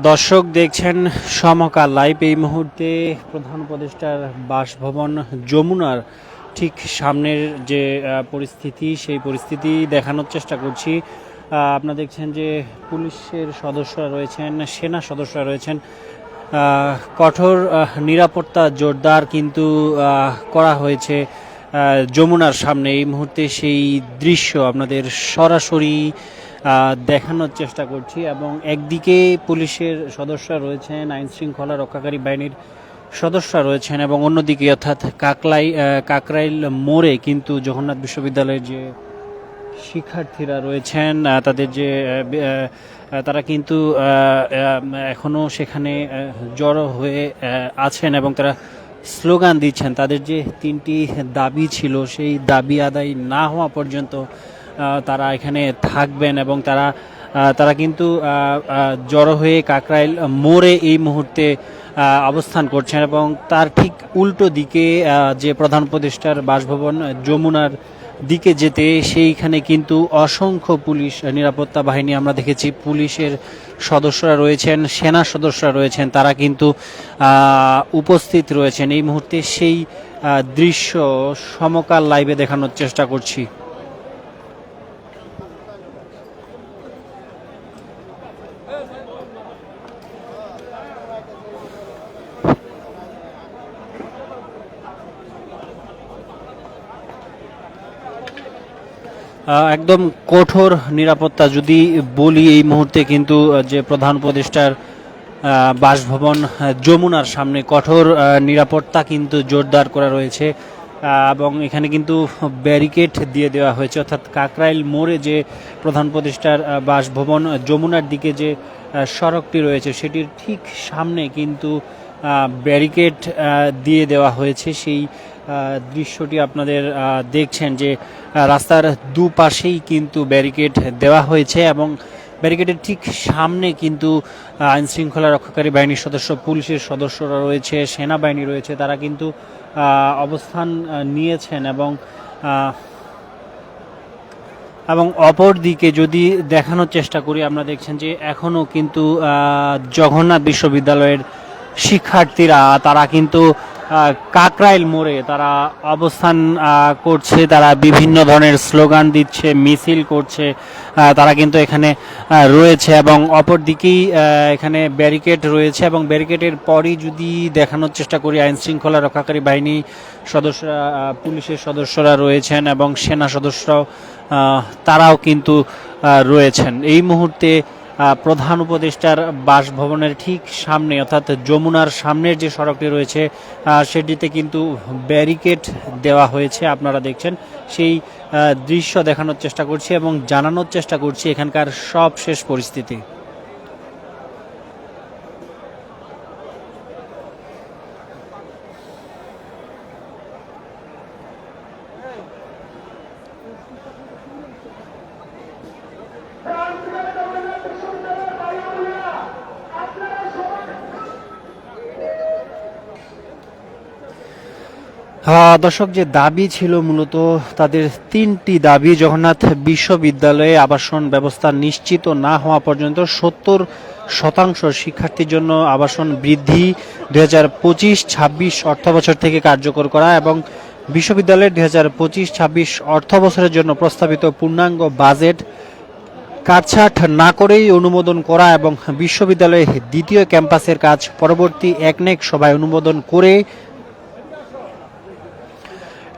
দর্শক দেখছেন সমকাল লাইভ। এই মুহূর্তে প্রধান উপদেষ্টার বাসভবন যমুনার ঠিক সামনের যে পরিস্থিতি, সেই পরিস্থিতি দেখানোর চেষ্টা করছি। আপনারা দেখছেন যে পুলিশের সদস্যরা রয়েছেন, সেনা সদস্যরা রয়েছেন। কঠোর নিরাপত্তা জোরদার কিন্তু করা হয়েছে যমুনার সামনে। এই মুহূর্তে সেই দৃশ্য আপনাদের সরাসরি দেখানোর চেষ্টা করছি। এবং একদিকে পুলিশের সদস্যরা রয়েছেন, আইন শৃঙ্খলা রক্ষাকারী বাহিনীর সদস্যরা রয়েছেন, এবং অন্যদিকে অর্থাৎ কাকরাইল মোড়ে কিন্তু জগন্নাথ বিশ্ববিদ্যালয়ের যে শিক্ষার্থীরা রয়েছেন, তাদের যে তারা কিন্তু এখনও সেখানে জড়ো হয়ে আছেন এবং তারা স্লোগান দিচ্ছেন। তাদের যে 3টি দাবি ছিল, সেই দাবি আদায় না হওয়া পর্যন্ত তারা এখানে থাকবেন এবং তারা কিন্তু জড়ো হয়ে কাকরাইল মোড়ে এই মুহূর্তে অবস্থান করছেন। এবং তার ঠিক উল্টো দিকে যে প্রধান উপদেষ্টার বাসভবন যমুনার দিকে যেতে, সেইখানে কিন্তু অসংখ্য পুলিশ নিরাপত্তা বাহিনী আমরা দেখেছি, পুলিশের সদস্যরা রয়েছেন, সেনা সদস্যরা রয়েছেন, তারা কিন্তু উপস্থিত রয়েছেন। এই মুহূর্তে সেই দৃশ্য সমকাল লাইভে দেখানোর চেষ্টা করছি। একদম কঠোর নিরাপত্তা যদি বলি, এই মুহূর্তে কিন্তু যে প্রধান উপদেষ্টার বাসভবন যমুনার সামনে কঠোর নিরাপত্তা কিন্তু জোরদার করা রয়েছে। এবং এখানে কিন্তু ব্যারিকেড দিয়ে দেওয়া হয়েছে, অর্থাৎ কাকরাইল মোড়ে যে প্রধান উপদেষ্টার বাসভবন যমুনার দিকে যে সড়কটি রয়েছে, সেটির ঠিক সামনে কিন্তু ব্যারিকেড দিয়ে দেওয়া হয়েছে। সেই দৃশ্যটি আপনাদের দেখছেন যে রাস্তার দুপাশেই কিন্তু ব্যারিকেড দেওয়া হয়েছে এবং ব্যারিকেডের ঠিক সামনে কিন্তু আইন শৃঙ্খলা রক্ষাকারী বাহিনীর সদস্য, পুলিশের সদস্যরা রয়েছে, সেনাবাহিনী রয়েছে, তারা কিন্তু অবস্থান নিয়েছেন। এবং অপর দিকে যদি দেখানোর চেষ্টা করি, আমরা দেখছেন যে এখনও কিন্তু জগন্নাথ বিশ্ববিদ্যালয়ের শিক্ষার্থীরা তারা কিন্তু কাকরাইল মোড়ে তারা অবস্থান করছে, তারা বিভিন্ন ধরনের স্লোগান দিচ্ছে, মিছিল করছে, তারা কিন্তু এখানে রয়েছে। এবং অপর দিকেই এখানে ব্যারিকেড রয়েছে এবং ব্যারিকেডের পরই যদি দেখানোর চেষ্টা করি, আইন শৃঙ্খলা রক্ষাকারী বাহিনী সদস্যরা, পুলিশের সদস্যরা রয়েছেন এবং সেনা সদস্যরাও তারাও কিন্তু রয়েছেন। এই মুহূর্তে প্রধান উপদেষ্টার বাসভবনের ঠিক সামনে, অর্থাৎ যমুনার সামনের যে সড়কটি রয়েছে, সেটিতে কিন্তু ব্যারিকেড দেওয়া হয়েছে। আপনারা দেখছেন সেই দৃশ্য দেখানোর চেষ্টা করছি এবং জানানোর চেষ্টা করছি এখানকার সব শেষ পরিস্থিতি। দর্শক, যে দাবি ছিল মূলত তাদের 3টি দাবি: জগন্নাথ বিশ্ববিদ্যালয়ে আবাসন ব্যবস্থা নিশ্চিত না হওয়া পর্যন্ত 70% শিক্ষার্থীর জন্য আবাসন বৃদ্ধি, 2025-26 অর্থবছর থেকে কার্যকর করা, এবং বিশ্ববিদ্যালয়ের 2025-26 অর্থবছরের জন্য প্রস্তাবিত পূর্ণাঙ্গ বাজেট কাটছাঁট না করেই অনুমোদন করা, এবং বিশ্ববিদ্যালয়ের 2য় ক্যাম্পাসের কাজ পরবর্তী একনেক সভায় অনুমোদন করে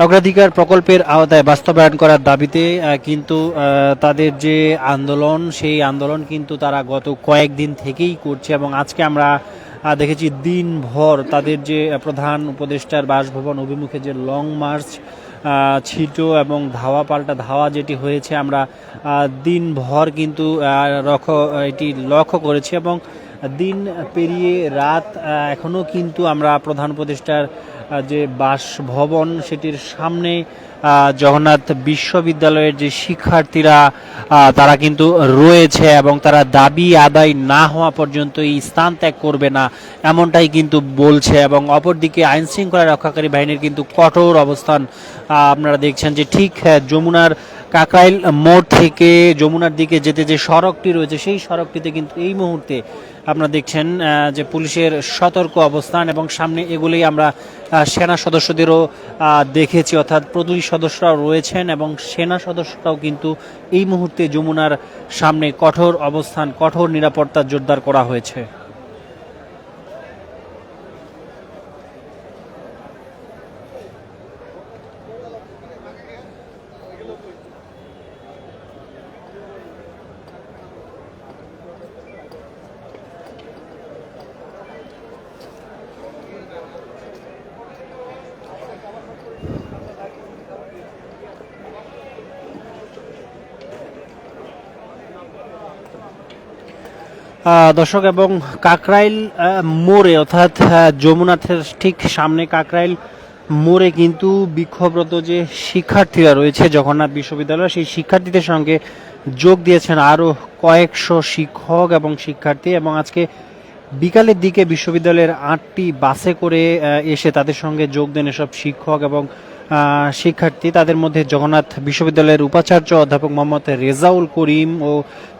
অগ্রাধিকার প্রকল্পের আওতায় বাস্তবায়ন করার দাবিতে কিন্তু তাদের যে আন্দোলন, সেই আন্দোলন কিন্তু তারা গত কয়েকদিন থেকেই করছে। এবং আজকে আমরা দেখেছি দিনভর তাদের যে প্রধান উপদেষ্টার বাসভবন অভিমুখে যে লং মার্চ ছিল এবং ধাওয়া পাল্টা ধাওয়া যেটি হয়েছে, আমরা দিনভর কিন্তু এটি লক্ষ্য করেছি। এবং দিন পেরিয়ে রাত এখনও কিন্তু আমরা প্রধান উপদেষ্টার যে বাসভবন, সেটির সামনে জগন্নাথ বিশ্ববিদ্যালয়ের যে শিক্ষার্থীরা তারা কিন্তু রয়েছে এবং তারা দাবি আদায় না হওয়া পর্যন্ত এই স্থান ত্যাগ করবে না, এমনটাই কিন্তু বলছে। এবং অপরদিকে আইন শৃঙ্খলা রক্ষাকারী বাহিনীর কিন্তু কঠোর অবস্থান আপনারা দেখছেন যে ঠিক যমুনার কাকরাইল মোড় থেকে যমুনার দিকে যেতে যে সড়কটি রয়েছে, সেই সড়কটিতে কিন্তু এই মুহূর্তে আপনারা দেখছেন যে পুলিশের সতর্ক অবস্থান, এবং সামনে এগুলোই আমরা সেনা সদস্যদেরও দেখেছি, অর্থাৎ পুলিশ সদস্যরাও রয়েছেন এবং সেনা সদস্যরাও কিন্তু এই মুহূর্তে যমুনার সামনে কঠোর অবস্থান, কঠোর নিরাপত্তা জোরদার করা হয়েছে। দর্শক, এবং কাকরাইল মোড়ে অর্থাৎ যমুনাথের ঠিক সামনে কাকরাইল মোড়ে কিন্তু বিক্ষোভরত যে শিক্ষার্থীরা রয়েছে জগন্নাথ বিশ্ববিদ্যালয়, সেই শিক্ষার্থীদের সঙ্গে যোগ দিয়েছেন আরও কয়েকশো শিক্ষক এবং শিক্ষার্থী, এবং আজকে বিকালের দিকে বিশ্ববিদ্যালয়ের 8টি বাসে করে এসে তাদের সঙ্গে যোগ দেন এসব শিক্ষক এবং শিক্ষার্থী। তাদের মধ্যে জগন্নাথ বিশ্ববিদ্যালয়ের উপাচার্য অধ্যাপক মোহাম্মদ রেজাউল করিম ও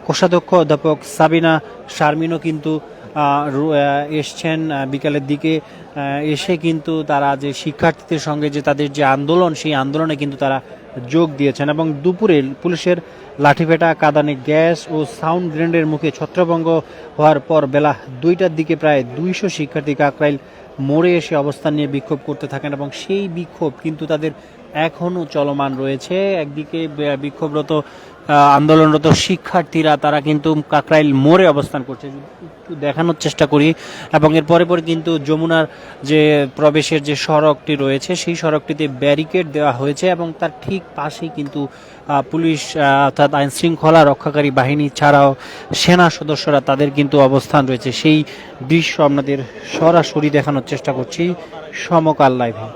কোষাধ্যক্ষ অধ্যাপক সাবিনা শারমিনও কিন্তু এসছেন বিকালের দিকে। এসে কিন্তু তারা যে শিক্ষার্থীদের সঙ্গে যে তাদের যে আন্দোলন, সেই আন্দোলনে কিন্তু তারা যোগ দিয়েছেন, এবং দুপুরে পুলিশের লাঠিপেটা, কাঁদানে গ্যাস ও সাউন্ড গ্রেনেডের মুখে ছত্রভঙ্গ হওয়ার পর বেলা 2টার দিকে প্রায় 200 শিক্ষার্থী কাকরাইল মোড়ে এসে অবস্থান নিয়ে বিক্ষোভ করতে থাকেন, এবং সেই বিক্ষোভ কিন্তু তাদের এখনও চলমান রয়েছে। একদিকে বিক্ষোভরত আন্দোলনরত শিক্ষার্থীরা তারা কিন্তু কাকরাইল মোড়ে অবস্থান করছে, একটু দেখানোর চেষ্টা করি। এবং এর পরে পরে কিন্তু যমুনার যে প্রবেশের যে সড়কটি রয়েছে সেই সড়কটিতে ব্যারিকেড দেওয়া হয়েছে, এবং তার ঠিক পাশেই কিন্তু পুলিশ অর্থাৎ আইন শৃঙ্খলা রক্ষাকারী বাহিনী ছাড়াও সেনা সদস্যরা তাদের কিন্তু অবস্থান রয়েছে। সেই দৃশ্য আপনাদের সরাসরি দেখানোর চেষ্টা করছি সমকাল লাইভে।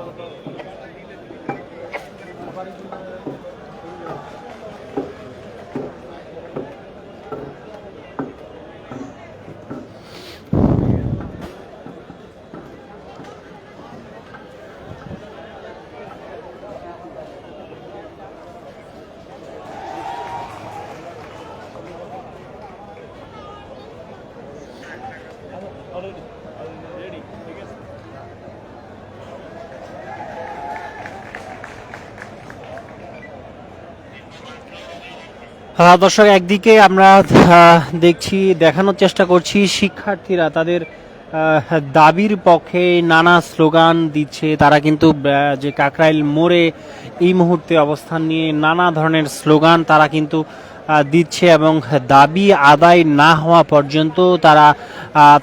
দর্শক, একদিকে আমরা দেখছি, দেখানোর চেষ্টা করছি শিক্ষার্থীরা তাদের দাবির পক্ষে নানা স্লোগান দিচ্ছে। তারা কিন্তু যে কাকরাইল মোড়ে এই মুহূর্তে অবস্থান নিয়ে নানা ধরনের স্লোগান তারা কিন্তু দিচ্ছে, এবং দাবি আদায় না হওয়া পর্যন্ত তারা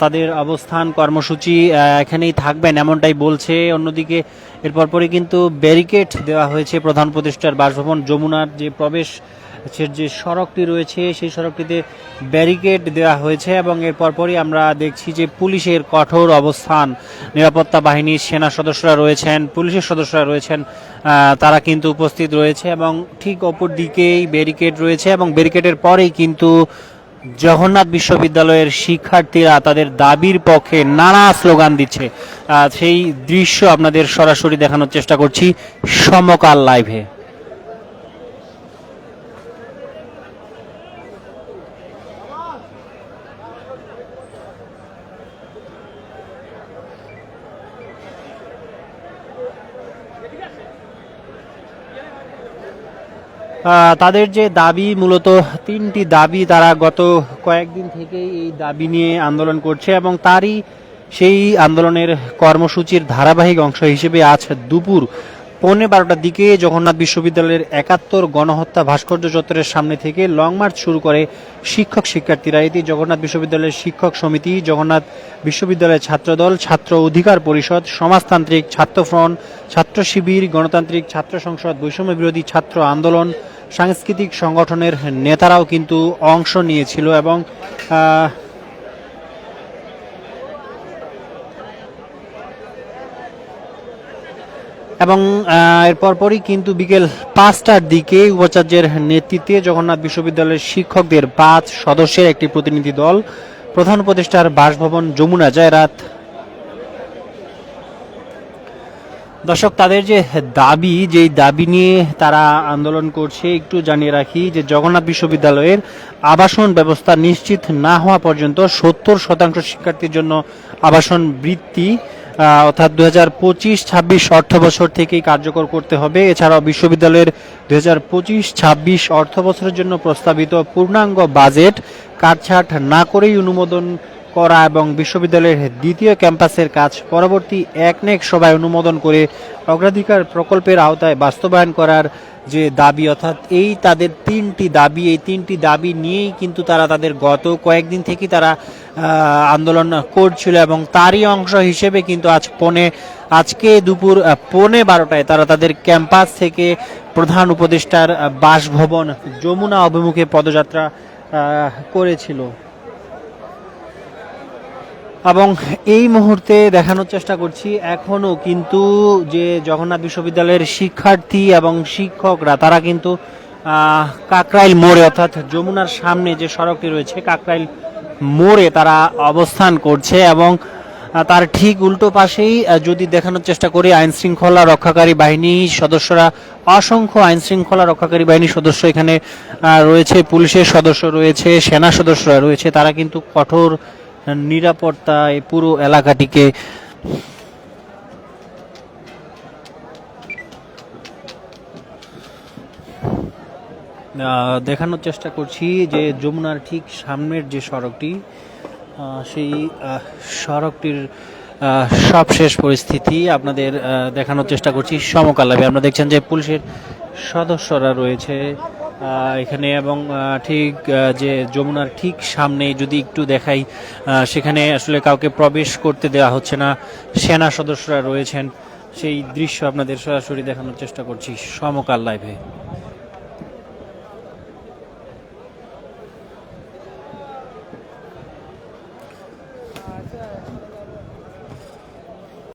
তাদের অবস্থান কর্মসূচি এখানেই থাকবেন এমনটাই বলছে। অন্যদিকে এরপর পরে কিন্তু ব্যারিকেড দেওয়া হয়েছে প্রধান উপদেষ্টার বাসভবন যমুনার যে প্রবেশ যে সড়কটি রয়েছে সেই সড়কটিতে ব্যারিকেড দেওয়া হয়েছে, এবং এর পরপরই আমরা দেখছি যে পুলিশের কঠোর অবস্থান, নিরাপত্তা বাহিনীর সেনা সদস্যরা রয়েছেন, পুলিশের সদস্যরা রয়েছেন, তারা কিন্তু উপস্থিত রয়েছে, এবং ঠিক অপর দিকেই ব্যারিকেড রয়েছে, এবং ব্যারিকেডের পরেই কিন্তু জগন্নাথ বিশ্ববিদ্যালয়ের শিক্ষার্থীরা তাদের দাবির পক্ষে নানা স্লোগান দিচ্ছে। সেই দৃশ্য আপনাদের সরাসরি দেখানোর চেষ্টা করছি সমকাল লাইভে। তাদের যে দাবি, মূলত 3টি দাবি, তারা গত কয়েকদিন থেকেই এই দাবি নিয়ে আন্দোলন করছে, এবং তারই সেই আন্দোলনের কর্মসূচির ধারাবাহিক অংশ হিসেবে আজ দুপুর 11:15টার দিকে জগন্নাথ বিশ্ববিদ্যালয়ের 71 গণহত্যা ভাস্কর্য চত্বরের সামনে থেকে লং মার্চ শুরু করে শিক্ষক শিক্ষার্থীরা। এটি জগন্নাথ বিশ্ববিদ্যালয়ের শিক্ষক সমিতি, জগন্নাথ বিশ্ববিদ্যালয়ের ছাত্রদল, ছাত্র অধিকার পরিষদ, সমাজতান্ত্রিক ছাত্র ফ্রন্ট, ছাত্র শিবির, গণতান্ত্রিক ছাত্র সংসদ, বৈষম্য বিরোধী ছাত্র আন্দোলন, সাংস্কৃতিক সংগঠনের নেতারাও কিন্তু অংশ নিয়েছিল, এবং এরপর পরই কিন্তু বিকেল 5টার দিকে উপাচার্যের নেতৃত্বে জগন্নাথ বিশ্ববিদ্যালয়ের শিক্ষকদের 5 সদস্যের একটি প্রতিনিধি দল প্রধান উপদেষ্টার বাসভবন যমুনা যায়। রাত দর্শক, তাদের যে দাবি, যেই দাবি নিয়ে তারা আন্দোলন করছে, একটু জানিয়ে রাখি যে জগন্নাথ বিশ্ববিদ্যালয়ের আবাসন ব্যবস্থা নিশ্চিত না হওয়া পর্যন্ত 70% শিক্ষার্থীর জন্য আবাসন বৃত্তি অর্থাৎ 2025-26 অর্থ বছর থেকেই কার্যকর করতে হবে। এছাড়াও বিশ্ববিদ্যালয়ের 2025-26 অর্থ বছরের জন্য প্রস্তাবিত পূর্ণাঙ্গ বাজেট কাটছাঁট না করেই অনুমোদন করা এবং বিশ্ববিদ্যালয়ের দ্বিতীয় ক্যাম্পাসের কাজ পরবর্তী একনেক সভায় অনুমোদন করে অগ্রাধিকার প্রকল্পের আওতায় বাস্তবায়ন করার যে দাবি, অর্থাৎ এই তাদের তিনটি দাবি নিয়েই কিন্তু তারা তাদের গত কয়েকদিন থেকেই তারা আন্দোলন করছিল এবং তারই অংশ হিসেবে কিন্তু আজকে দুপুর 12:15 তারা তাদের ক্যাম্পাস থেকে প্রধান উপদেষ্টার বাসভবন যমুনা অভিমুখে পদযাত্রা করেছিল। এবং এই মুহূর্তে দেখানোর চেষ্টা করছি এখনো কিন্তু যে জগন্নাথ বিশ্ববিদ্যালয়ের শিক্ষার্থী এবং শিক্ষকরা তারা কিন্তু কাকরাইল মোড়ে, অর্থাৎ যমুনার সামনে যে সড়কটি রয়েছে কাকরাইল মোড়ে তারা অবস্থান করছে এবং তার ঠিক উল্টো পাশেই যদি দেখানোর চেষ্টা করি আইন শৃঙ্খলা রক্ষাকারী বাহিনী সদস্যরা, অসংখ্য আইন শৃঙ্খলা রক্ষাকারী বাহিনী সদস্য এখানে রয়েছে, পুলিশের সদস্য রয়েছে, সেনা সদস্যরা রয়েছে, তারা কিন্তু কঠোর নিরাপত্তায় পুরো এলাকাটিকে দেখানোর চেষ্টা করছি যে যমুনার ঠিক সামনের যে সড়কটি সেই সড়কটির সবশেষ পরিস্থিতি আপনাদের দেখানোর চেষ্টা করছি সমকালভাবে। আপনারা দেখছেন যে পুলিশের সদস্যরা রয়েছে এখানে এবং ঠিক যে যমুনার ঠিক সামনে যদি একটু দেখাই সেখানে আসলে কাউকে প্রবেশ করতে দেওয়া হচ্ছে না, সেনা সদস্যরা রয়েছেন, সেই দৃশ্য আপনাদের সরাসরি দেখানোর চেষ্টা করছি সমকাল লাইভে।